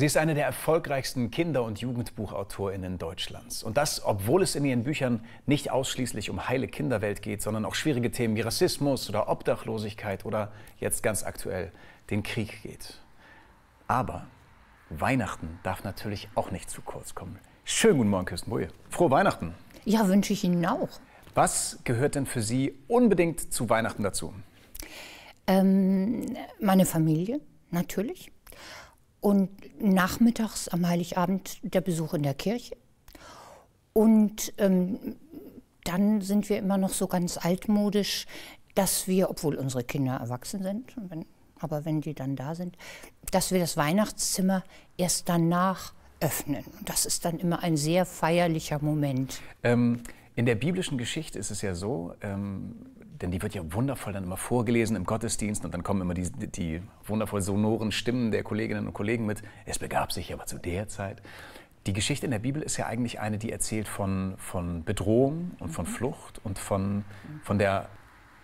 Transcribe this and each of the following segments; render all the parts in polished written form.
Sie ist eine der erfolgreichsten Kinder- und Jugendbuchautorinnen Deutschlands. Und das, obwohl es in ihren Büchern nicht ausschließlich um heile Kinderwelt geht, sondern auch schwierige Themen wie Rassismus oder Obdachlosigkeit oder jetzt ganz aktuell den Krieg geht. Aber Weihnachten darf natürlich auch nicht zu kurz kommen. Schönen guten Morgen, Kirsten Boje. Frohe Weihnachten. Ja, wünsche ich Ihnen auch. Was gehört denn für Sie unbedingt zu Weihnachten dazu? Meine Familie, natürlich. Und nachmittags am Heiligabend der Besuch in der Kirche. Und dann sind wir immer noch so ganz altmodisch, dass wir, obwohl unsere Kinder erwachsen sind, aber wenn die dann da sind, dass wir das Weihnachtszimmer erst danach öffnen. Und das ist dann immer ein sehr feierlicher Moment. In der biblischen Geschichte ist es ja so, denn die wird ja wundervoll dann immer vorgelesen im Gottesdienst und dann kommen immer die wundervoll sonoren Stimmen der Kolleginnen und Kollegen mit. Es begab sich aber zu der Zeit. Die Geschichte in der Bibel ist ja eigentlich eine, die erzählt von Bedrohung und von Flucht und von der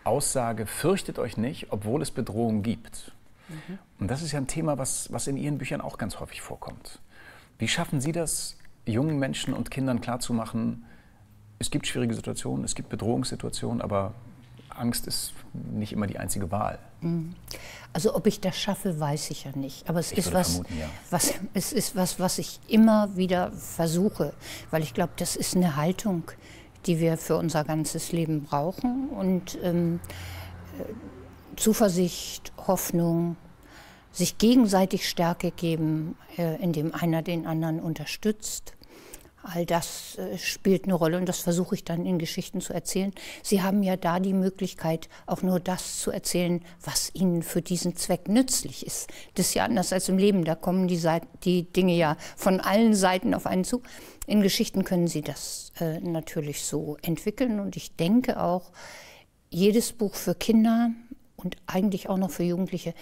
Aussage, fürchtet euch nicht, obwohl es Bedrohung gibt. Und das ist ja ein Thema, was in Ihren Büchern auch ganz häufig vorkommt. Wie schaffen Sie das, jungen Menschen und Kindern klarzumachen, es gibt schwierige Situationen, es gibt Bedrohungssituationen, aber Angst ist nicht immer die einzige Wahl. Also ob ich das schaffe, weiß ich ja nicht. Aber es ist was, was ich immer wieder versuche. Weil ich glaube, das ist eine Haltung, die wir für unser ganzes Leben brauchen. Und Zuversicht, Hoffnung, sich gegenseitig Stärke geben, indem einer den anderen unterstützt. All das spielt eine Rolle und das versuche ich dann in Geschichten zu erzählen. Sie haben ja da die Möglichkeit, auch nur das zu erzählen, was Ihnen für diesen Zweck nützlich ist. Das ist ja anders als im Leben, da kommen die Dinge ja von allen Seiten auf einen zu. In Geschichten können Sie das natürlich so entwickeln und ich denke auch, jedes Buch für Kinder und eigentlich auch noch für Jugendliche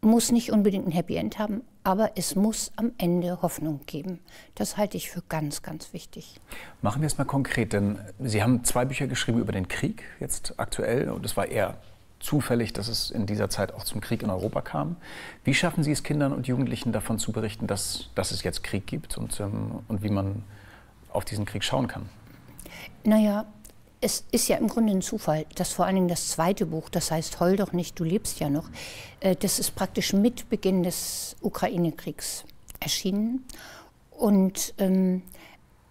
muss nicht unbedingt ein Happy End haben, aber es muss am Ende Hoffnung geben. Das halte ich für ganz, ganz wichtig. Machen wir es mal konkret, denn Sie haben 2 Bücher geschrieben über den Krieg, jetzt aktuell, und es war eher zufällig, dass es in dieser Zeit auch zum Krieg in Europa kam. Wie schaffen Sie es, Kindern und Jugendlichen davon zu berichten, dass es jetzt Krieg gibt und wie man auf diesen Krieg schauen kann? Naja, es ist ja im Grunde ein Zufall, dass vor allen Dingen das 2. Buch, das heißt Heul doch nicht, du lebst ja noch, das ist praktisch mit Beginn des Ukraine-Kriegs erschienen und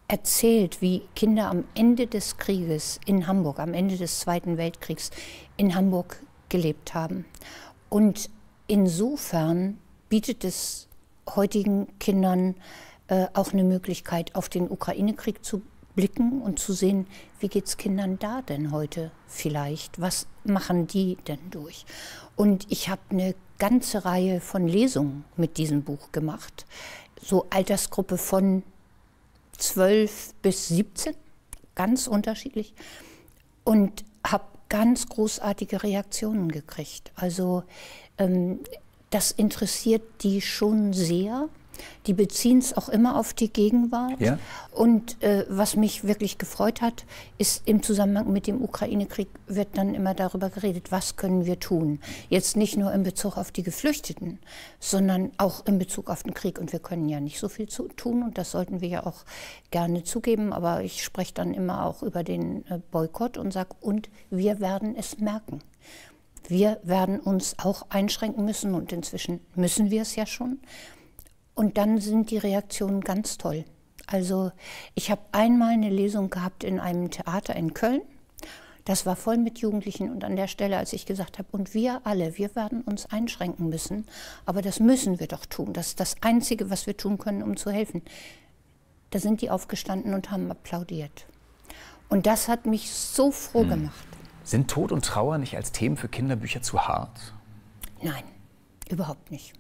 erzählt, wie Kinder am Ende des Krieges in Hamburg, am Ende des 2. Weltkriegs in Hamburg gelebt haben. Und insofern bietet es heutigen Kindern auch eine Möglichkeit, auf den Ukraine-Krieg zu blicken und zu sehen, wie geht es Kindern da denn heute vielleicht? Was machen die denn durch? Und ich habe eine ganze Reihe von Lesungen mit diesem Buch gemacht. So Altersgruppe von 12 bis 17, ganz unterschiedlich. Und habe ganz großartige Reaktionen gekriegt. Also das interessiert die schon sehr. Die beziehen es auch immer auf die Gegenwart. Ja. Und was mich wirklich gefreut hat, ist im Zusammenhang mit dem Ukraine-Krieg wird dann immer darüber geredet, was können wir tun. Jetzt nicht nur in Bezug auf die Geflüchteten, sondern auch in Bezug auf den Krieg. Und wir können ja nicht so viel tun und das sollten wir ja auch gerne zugeben. Aber ich spreche dann immer auch über den Boykott und sage, und wir werden es merken. Wir werden uns auch einschränken müssen und inzwischen müssen wir es ja schon. Und dann sind die Reaktionen ganz toll. Also ich habe einmal eine Lesung gehabt in einem Theater in Köln. Das war voll mit Jugendlichen und an der Stelle, als ich gesagt habe, und wir alle, wir werden uns einschränken müssen, aber das müssen wir doch tun. Das ist das Einzige, was wir tun können, um zu helfen. Da sind die aufgestanden und haben applaudiert. Und das hat mich so froh gemacht. Sind Tod und Trauer nicht als Themen für Kinderbücher zu hart? Nein, überhaupt nicht.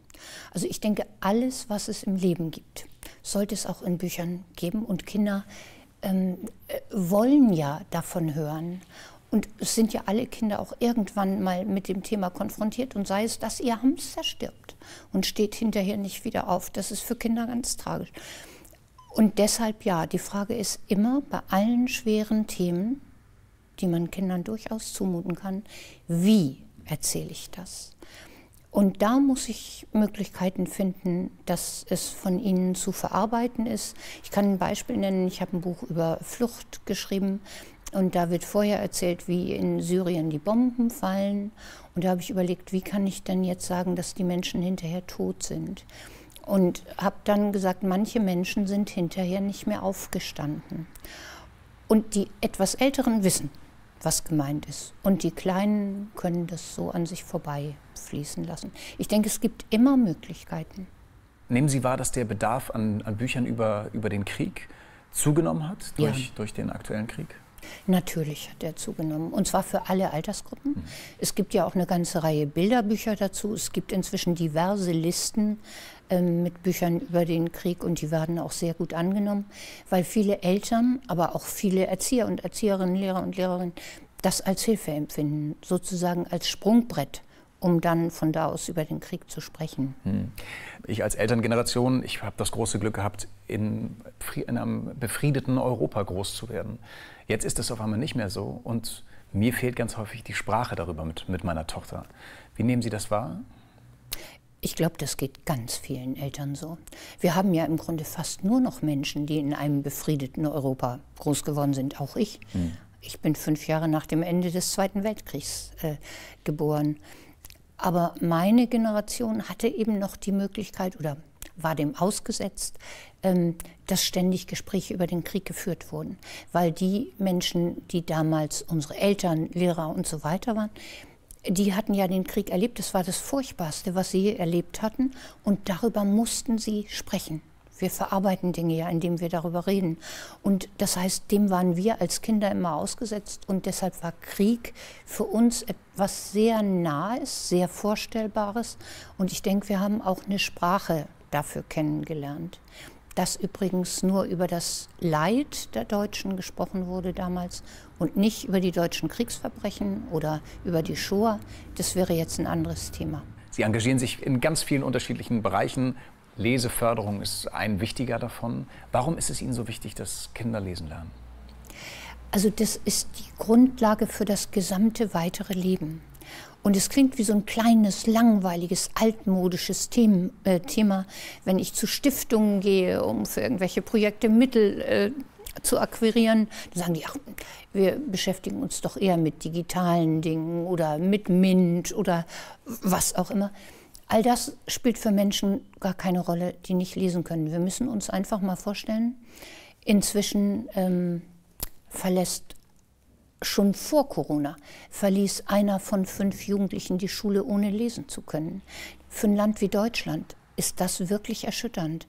Also ich denke, alles, was es im Leben gibt, sollte es auch in Büchern geben. Und Kinder wollen ja davon hören. Und es sind ja alle Kinder auch irgendwann mal mit dem Thema konfrontiert. Und sei es, dass ihr Hamster stirbt und steht hinterher nicht wieder auf. Das ist für Kinder ganz tragisch. Und deshalb ja, die Frage ist immer bei allen schweren Themen, die man Kindern durchaus zumuten kann, wie erzähle ich das? Und da muss ich Möglichkeiten finden, dass es von ihnen zu verarbeiten ist. Ich kann ein Beispiel nennen. Ich habe ein Buch über Flucht geschrieben und da wird vorher erzählt, wie in Syrien die Bomben fallen. Und da habe ich überlegt, wie kann ich denn jetzt sagen, dass die Menschen hinterher tot sind? Und habe dann gesagt, manche Menschen sind hinterher nicht mehr aufgestanden. Und die etwas Älteren wissen, was gemeint ist. Und die Kleinen können das so an sich vorbeifließen lassen. Ich denke, es gibt immer Möglichkeiten. Nehmen Sie wahr, dass der Bedarf an Büchern über den Krieg zugenommen hat durch den aktuellen Krieg? Natürlich hat er zugenommen, und zwar für alle Altersgruppen. Es gibt ja auch eine ganze Reihe Bilderbücher dazu. Es gibt inzwischen diverse Listen mit Büchern über den Krieg und die werden auch sehr gut angenommen, weil viele Eltern, aber auch viele Erzieher und Erzieherinnen, Lehrer und Lehrerinnen das als Hilfe empfinden, sozusagen als Sprungbrett, um dann von da aus über den Krieg zu sprechen. Ich als Elterngeneration, ich habe das große Glück gehabt, in einem befriedeten Europa groß zu werden. Jetzt ist es auf einmal nicht mehr so und mir fehlt ganz häufig die Sprache darüber mit meiner Tochter. Wie nehmen Sie das wahr? Ich glaube, das geht ganz vielen Eltern so. Wir haben ja im Grunde fast nur noch Menschen, die in einem befriedeten Europa groß geworden sind, auch ich. Ich bin 5 Jahre nach dem Ende des Zweiten Weltkriegs geboren. Aber meine Generation hatte eben noch die Möglichkeit oder war dem ausgesetzt, dass ständig Gespräche über den Krieg geführt wurden. Weil die Menschen, die damals unsere Eltern, Lehrer und so weiter waren, die hatten ja den Krieg erlebt. Das war das Furchtbarste, was sie je erlebt hatten. Und darüber mussten sie sprechen. Wir verarbeiten Dinge ja, indem wir darüber reden. Und das heißt, dem waren wir als Kinder immer ausgesetzt. Und deshalb war Krieg für uns etwas sehr Nahes, sehr Vorstellbares. Und ich denke, wir haben auch eine Sprache dafür kennengelernt. Dass übrigens nur über das Leid der Deutschen gesprochen wurde damals und nicht über die deutschen Kriegsverbrechen oder über die Shoah, das wäre jetzt ein anderes Thema. Sie engagieren sich in ganz vielen unterschiedlichen Bereichen. Leseförderung ist ein wichtiger davon. Warum ist es Ihnen so wichtig, dass Kinder lesen lernen? Also das ist die Grundlage für das gesamte weitere Leben. Und es klingt wie so ein kleines, langweiliges, altmodisches Thema, wenn ich zu Stiftungen gehe, um für irgendwelche Projekte Mittel zu akquirieren. Dann sagen die, ach, wir beschäftigen uns doch eher mit digitalen Dingen oder mit MINT oder was auch immer. All das spielt für Menschen gar keine Rolle, die nicht lesen können. Wir müssen uns einfach mal vorstellen, inzwischen schon vor Corona verließ einer von 5 Jugendlichen die Schule, ohne lesen zu können. Für ein Land wie Deutschland ist das wirklich erschütternd.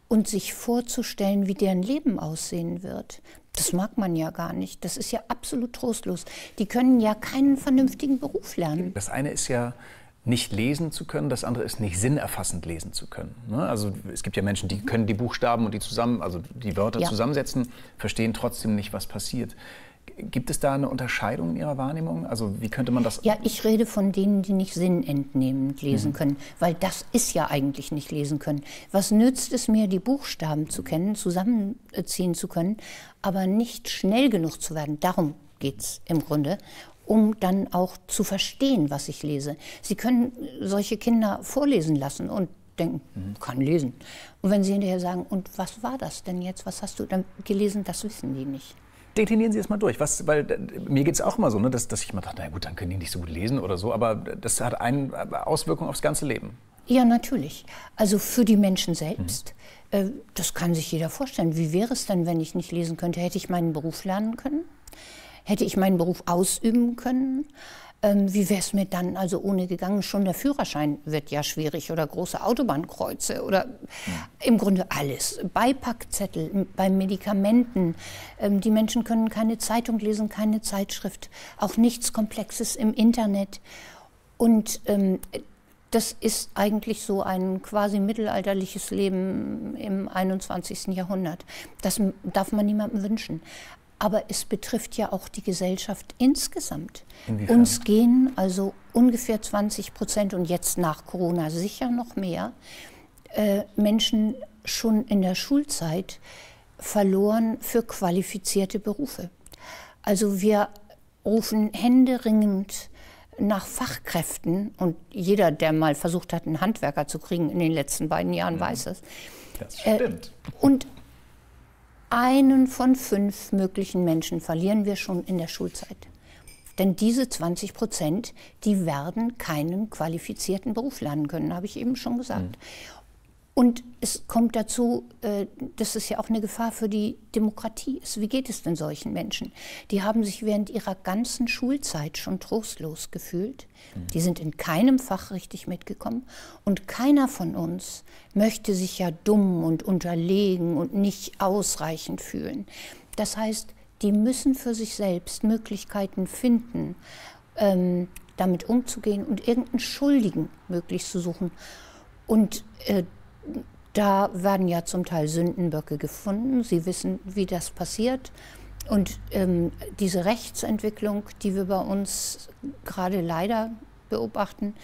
Und sich vorzustellen, wie deren Leben aussehen wird, das mag man ja gar nicht. Das ist ja absolut trostlos. Die können ja keinen vernünftigen Beruf lernen. Das eine ist ja, nicht lesen zu können, das andere ist nicht sinnerfassend lesen zu können. Also es gibt ja Menschen, die können die Buchstaben und die Wörter zusammensetzen, verstehen trotzdem nicht, was passiert. Gibt es da eine Unterscheidung in Ihrer Wahrnehmung? Also wie könnte man das... Ja, ich rede von denen, die nicht sinnentnehmend lesen können, weil das ist ja eigentlich nicht lesen können. Was nützt es mir, die Buchstaben zu kennen, zusammenziehen zu können, aber nicht schnell genug zu werden? Darum geht es im Grunde, um dann auch zu verstehen, was ich lese. Sie können solche Kinder vorlesen lassen und denken, kann lesen. Und wenn Sie hinterher sagen, und was war das denn jetzt, was hast du dann gelesen, das wissen die nicht. Deklinieren Sie es mal durch, weil mir geht es auch immer so, dass ich immer dachte, na gut, dann können die nicht so gut lesen oder so, aber das hat eine Auswirkung aufs ganze Leben. Ja, natürlich. Also für die Menschen selbst, das kann sich jeder vorstellen. Wie wäre es denn, wenn ich nicht lesen könnte? Hätte ich meinen Beruf lernen können? Hätte ich meinen Beruf ausüben können? Wie wäre es mir dann also ohne gegangen? Schon der Führerschein wird ja schwierig oder große Autobahnkreuze oder im Grunde alles. Beipackzettel bei Medikamenten. Die Menschen können keine Zeitung lesen, keine Zeitschrift, auch nichts Komplexes im Internet. Und das ist eigentlich so ein quasi mittelalterliches Leben im 21. Jahrhundert. Das darf man niemandem wünschen. Aber es betrifft ja auch die Gesellschaft insgesamt. Inwiefern? Uns gehen also ungefähr 20% und jetzt nach Corona sicher noch mehr Menschen schon in der Schulzeit verloren für qualifizierte Berufe. Also wir rufen händeringend nach Fachkräften, und jeder, der mal versucht hat, einen Handwerker zu kriegen in den letzten beiden Jahren, weiß es. Das stimmt. Und einen von 5 möglichen Menschen verlieren wir schon in der Schulzeit. Denn diese 20%, die werden keinen qualifizierten Beruf lernen können, habe ich eben schon gesagt. Und es kommt dazu, dass es ja auch eine Gefahr für die Demokratie ist. Wie geht es denn solchen Menschen? Die haben sich während ihrer ganzen Schulzeit schon trostlos gefühlt. Die sind in keinem Fach richtig mitgekommen. Und keiner von uns möchte sich ja dumm und unterlegen und nicht ausreichend fühlen. Das heißt, die müssen für sich selbst Möglichkeiten finden, damit umzugehen und irgendeinen Schuldigen möglichst zu suchen. Und da werden ja zum Teil Sündenböcke gefunden. Sie wissen, wie das passiert. Und diese Rechtsentwicklung, die wir bei uns gerade leider beobachten,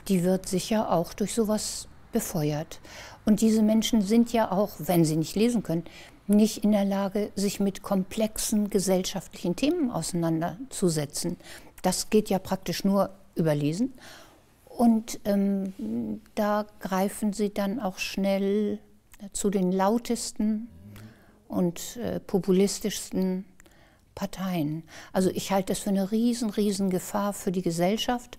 die wird sicher auch durch sowas befeuert. Und diese Menschen sind ja auch, wenn sie nicht lesen können, nicht in der Lage, sich mit komplexen gesellschaftlichen Themen auseinanderzusetzen. Das geht ja praktisch nur über Lesen. Und da greifen sie dann auch schnell zu den lautesten und populistischsten Parteien. Also ich halte das für eine riesen Gefahr für die Gesellschaft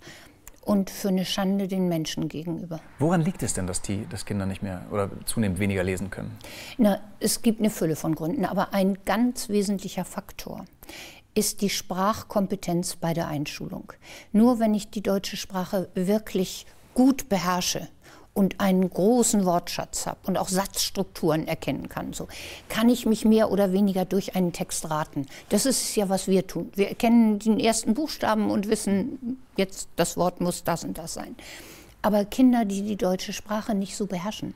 und für eine Schande den Menschen gegenüber. Woran liegt es denn, dass Kinder nicht mehr oder zunehmend weniger lesen können? Na, es gibt eine Fülle von Gründen, aber ein ganz wesentlicher Faktor ist die Sprachkompetenz bei der Einschulung. Nur wenn ich die deutsche Sprache wirklich gut beherrsche und einen großen Wortschatz habe und auch Satzstrukturen erkennen kann, so, kann ich mich mehr oder weniger durch einen Text raten. Das ist ja, was wir tun. Wir erkennen den ersten Buchstaben und wissen, jetzt das Wort muss das und das sein. Aber Kinder, die die deutsche Sprache nicht so beherrschen,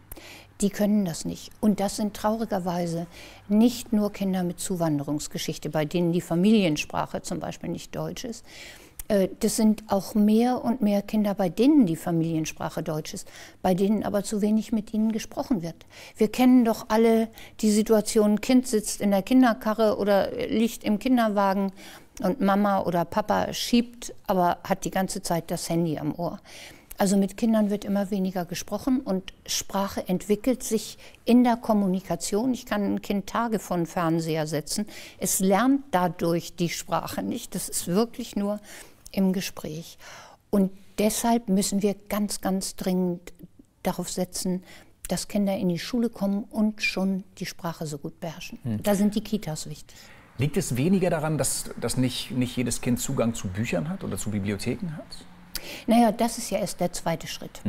die können das nicht. Und das sind traurigerweise nicht nur Kinder mit Zuwanderungsgeschichte, bei denen die Familiensprache zum Beispiel nicht Deutsch ist. Das sind auch mehr und mehr Kinder, bei denen die Familiensprache Deutsch ist, bei denen aber zu wenig mit ihnen gesprochen wird. Wir kennen doch alle die Situation, Kind sitzt in der Kinderkarre oder liegt im Kinderwagen und Mama oder Papa schiebt, aber hat die ganze Zeit das Handy am Ohr. Also mit Kindern wird immer weniger gesprochen und Sprache entwickelt sich in der Kommunikation. Ich kann ein Kind Tage vor den Fernseher setzen. Es lernt dadurch die Sprache nicht. Das ist wirklich nur im Gespräch. Und deshalb müssen wir ganz dringend darauf setzen, dass Kinder in die Schule kommen und schon die Sprache so gut beherrschen. Da sind die Kitas wichtig. Liegt es weniger daran, dass nicht jedes Kind Zugang zu Büchern hat oder zu Bibliotheken hat? Naja, das ist ja erst der zweite Schritt.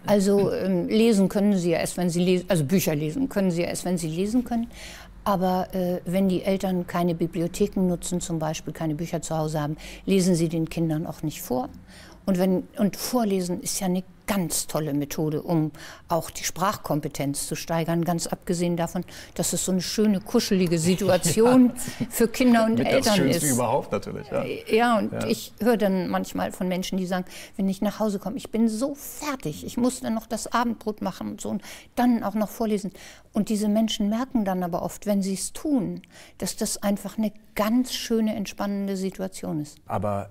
Also lesen können sie ja erst, wenn sie lesen, also Bücher lesen können sie ja erst, wenn sie lesen können. Aber wenn die Eltern keine Bibliotheken nutzen, zum Beispiel keine Bücher zu Hause haben, lesen sie den Kindern auch nicht vor. Und Vorlesen ist ja eine ganz tolle Methode, um auch die Sprachkompetenz zu steigern, ganz abgesehen davon, dass es so eine schöne, kuschelige Situation für Kinder und Eltern ist. Das Schönste überhaupt natürlich. Ich höre dann manchmal von Menschen, die sagen, wenn ich nach Hause komme, ich bin so fertig, ich muss dann noch das Abendbrot machen und so und dann auch noch vorlesen. Und diese Menschen merken dann aber oft, wenn sie es tun, dass das einfach eine ganz schöne, entspannende Situation ist. Aber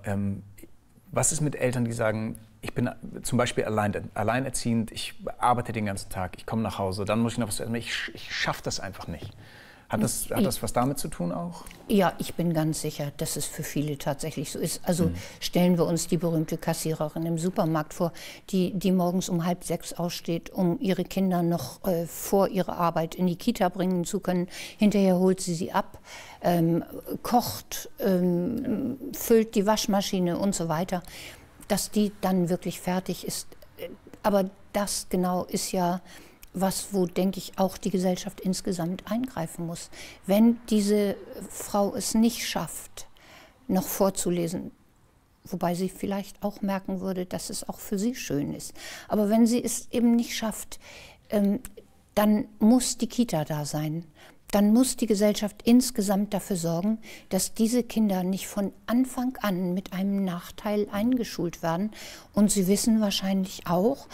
was ist mit Eltern, die sagen, ich bin zum Beispiel alleinerziehend, ich arbeite den ganzen Tag, ich komme nach Hause, dann muss ich noch was essen, ich schaffe das einfach nicht. Hat das was damit zu tun auch? Ja, ich bin ganz sicher, dass es für viele tatsächlich so ist. Also stellen wir uns die berühmte Kassiererin im Supermarkt vor, die morgens um 5:30 aussteht, um ihre Kinder noch vor ihrer Arbeit in die Kita bringen zu können. Hinterher holt sie ab, kocht, füllt die Waschmaschine und so weiter. Dass die dann wirklich fertig ist. Aber das genau ist ja was, wo, denke ich, auch die Gesellschaft insgesamt eingreifen muss. Wenn diese Frau es nicht schafft, noch vorzulesen, wobei sie vielleicht auch merken würde, dass es auch für sie schön ist. Aber wenn sie es eben nicht schafft, dann muss die Kita da sein. Dann muss die Gesellschaft insgesamt dafür sorgen, dass diese Kinder nicht von Anfang an mit einem Nachteil eingeschult werden. Und Sie wissen wahrscheinlich auch,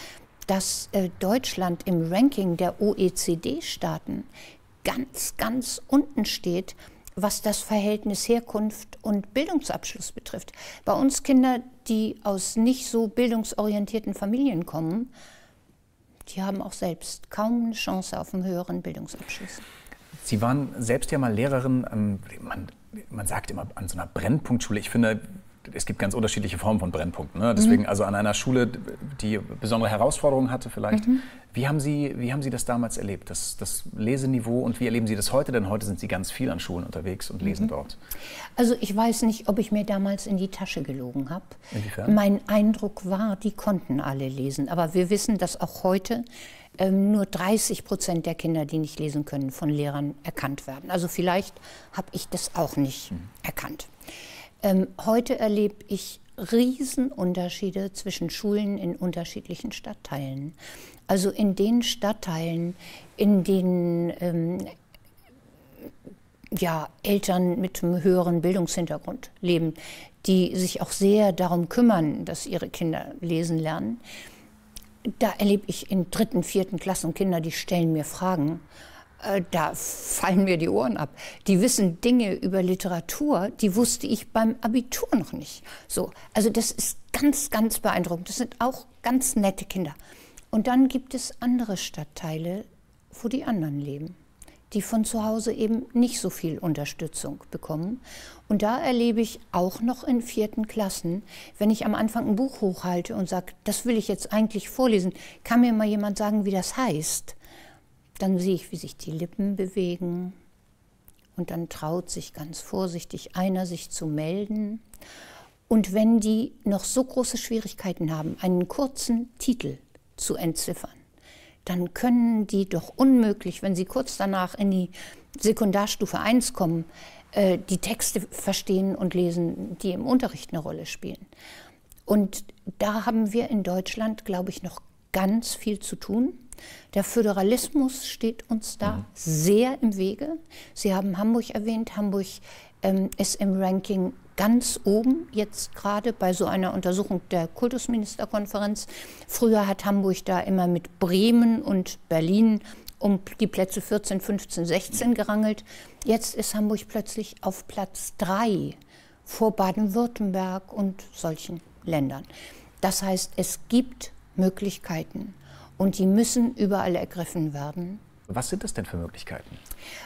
dass Deutschland im Ranking der OECD-Staaten ganz unten steht, was das Verhältnis Herkunft und Bildungsabschluss betrifft. Bei uns Kinder, die aus nicht so bildungsorientierten Familien kommen, die haben auch selbst kaum eine Chance auf einen höheren Bildungsabschluss. Sie waren selbst ja mal Lehrerin, man sagt immer an so einer Brennpunktschule. Ich finde, es gibt ganz unterschiedliche Formen von Brennpunkten. Ne? Deswegen also an einer Schule, die besondere Herausforderungen hatte vielleicht. Wie haben Sie das damals erlebt, das Leseniveau, und wie erleben Sie das heute? Denn heute sind Sie ganz viel an Schulen unterwegs und lesen dort. Also ich weiß nicht, ob ich mir damals in die Tasche gelogen habe. Inwiefern? Mein Eindruck war, die konnten alle lesen. Aber wir wissen, dass auch heute nur 30% der Kinder, die nicht lesen können, von Lehrern erkannt werden. Also vielleicht habe ich das auch nicht erkannt. Heute erlebe ich Riesenunterschiede zwischen Schulen in unterschiedlichen Stadtteilen. Also in den Stadtteilen, in denen Eltern mit einem höheren Bildungshintergrund leben, die sich auch sehr darum kümmern, dass ihre Kinder lesen lernen, da erlebe ich in 3., 4. Klassen Kinder, die stellen mir Fragen. Da fallen mir die Ohren ab. Die wissen Dinge über Literatur, die wusste ich beim Abitur noch nicht. So, also das ist ganz, ganz beeindruckend. Das sind auch ganz nette Kinder. Und dann gibt es andere Stadtteile, wo die anderen leben, die von zu Hause eben nicht so viel Unterstützung bekommen. Und da erlebe ich auch noch in 4. Klassen, wenn ich am Anfang ein Buch hochhalte und sage, das will ich jetzt eigentlich vorlesen, kann mir mal jemand sagen, wie das heißt? Dann sehe ich, wie sich die Lippen bewegen, und dann traut sich ganz vorsichtig einer, sich zu melden. Und wenn die noch so große Schwierigkeiten haben, einen kurzen Titel zu entziffern, dann können die doch unmöglich, wenn sie kurz danach in die Sekundarstufe 1 kommen, die Texte verstehen und lesen, die im Unterricht eine Rolle spielen. Und da haben wir in Deutschland, glaube ich, noch ganz viel zu tun. Der Föderalismus steht uns da sehr im Wege. Sie haben Hamburg erwähnt. Hamburg ist im Ranking ganz oben, jetzt gerade bei so einer Untersuchung der Kultusministerkonferenz. Früher hat Hamburg da immer mit Bremen und Berlin um die Plätze 14, 15, 16 gerangelt. Jetzt ist Hamburg plötzlich auf Platz 3 vor Baden-Württemberg und solchen Ländern. Das heißt, es gibt Möglichkeiten und die müssen überall ergriffen werden. Was sind das denn für Möglichkeiten?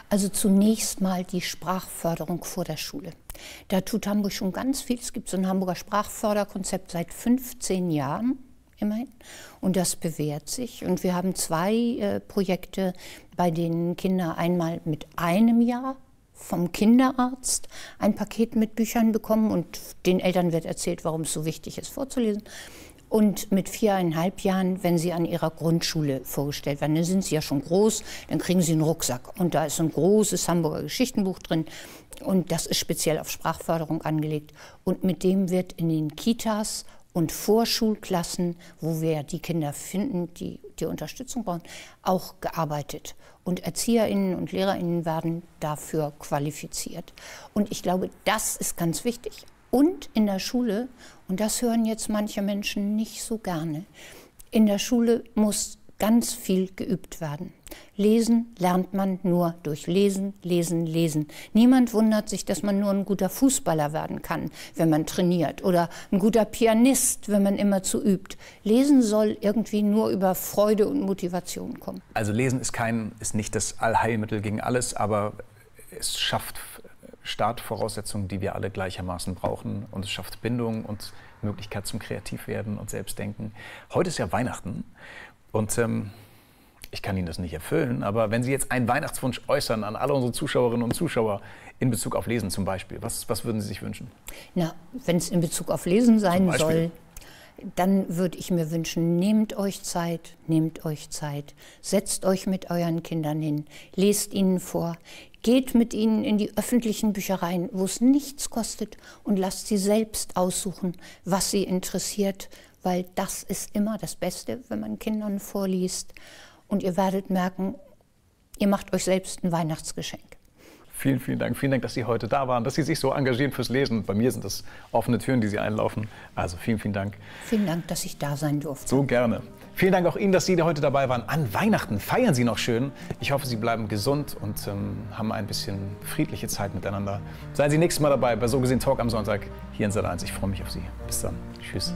Also zunächst mal die Sprachförderung vor der Schule. Da tut Hamburg schon ganz viel. Es gibt so ein Hamburger Sprachförderkonzept seit 15 Jahren immerhin, und das bewährt sich. Und wir haben 2 Projekte, bei denen Kinder einmal mit einem Jahr vom Kinderarzt ein Paket mit Büchern bekommen und den Eltern wird erzählt, warum es so wichtig ist, vorzulesen. Und mit 4,5 Jahren, wenn sie an ihrer Grundschule vorgestellt werden, dann sind sie ja schon groß, dann kriegen sie einen Rucksack. Und da ist so ein großes Hamburger Geschichtenbuch drin. Und das ist speziell auf Sprachförderung angelegt. Und mit dem wird in den Kitas und Vorschulklassen, wo wir die Kinder finden, die Unterstützung brauchen, auch gearbeitet. Und ErzieherInnen und LehrerInnen werden dafür qualifiziert. Und ich glaube, das ist ganz wichtig. Und in der Schule, und das hören jetzt manche Menschen nicht so gerne, in der Schule muss ganz viel geübt werden. Lesen lernt man nur durch Lesen, Lesen, Lesen. Niemand wundert sich, dass man nur ein guter Fußballer werden kann, wenn man trainiert, oder ein guter Pianist, wenn man immer zu übt. Lesen soll irgendwie nur über Freude und Motivation kommen. Also Lesen ist nicht das Allheilmittel gegen alles, aber es schafft Startvoraussetzungen, die wir alle gleichermaßen brauchen, und es schafft Bindung und Möglichkeit zum Kreativwerden und Selbstdenken. Heute ist ja Weihnachten und ich kann Ihnen das nicht erfüllen, aber wenn Sie jetzt einen Weihnachtswunsch äußern an alle unsere Zuschauerinnen und Zuschauer in Bezug auf Lesen zum Beispiel, was würden Sie sich wünschen? Na, wenn es in Bezug auf Lesen sein soll, dann würde ich mir wünschen, nehmt euch Zeit, setzt euch mit euren Kindern hin, lest ihnen vor, geht mit ihnen in die öffentlichen Büchereien, wo es nichts kostet, und lasst sie selbst aussuchen, was sie interessiert, weil das ist immer das Beste, wenn man Kindern vorliest. Und ihr werdet merken, ihr macht euch selbst ein Weihnachtsgeschenk. Vielen, vielen Dank. Vielen Dank, dass Sie heute da waren, dass Sie sich so engagieren fürs Lesen. Bei mir sind das offene Türen, die Sie einlaufen. Also vielen, vielen Dank. Vielen Dank, dass ich da sein durfte. So gerne. Vielen Dank auch Ihnen, dass Sie heute dabei waren. An Weihnachten feiern Sie noch schön. Ich hoffe, Sie bleiben gesund und haben ein bisschen friedliche Zeit miteinander. Seien Sie nächstes Mal dabei bei So gesehen Talk am Sonntag hier in Sat.1. Ich freue mich auf Sie. Bis dann. Tschüss.